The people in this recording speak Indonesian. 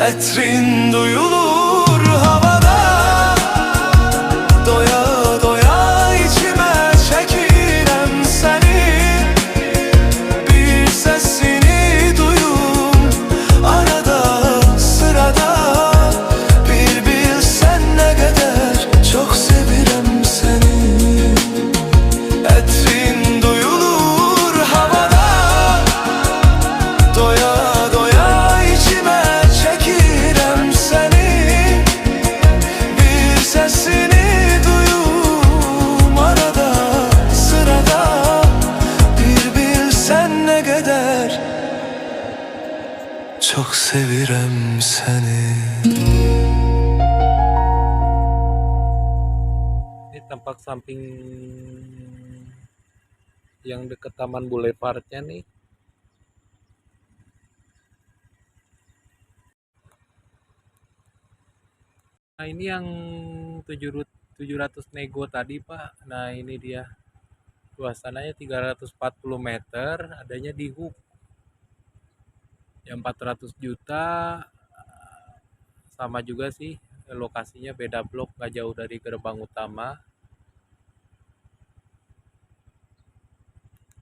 Etrin duyulur havada, doya doya içime çekirem seni. Bir sesini duyum arada sırada, bir bilsen ne kadar çok sevirem seni. Etrin duyulur havada, doya doya içime çekirem seni. Bir sesini duyum arada sırada, bir bilsen ne kadar çok sevirem seni. Ini tampak samping yang dekat Taman Boulevardnya nih. Nah ini yang 700 nego tadi Pak. Nah ini dia, suasananya 340 meter, adanya di HUK yang 400 juta. Sama juga sih, lokasinya beda blok, gak jauh dari gerbang utama.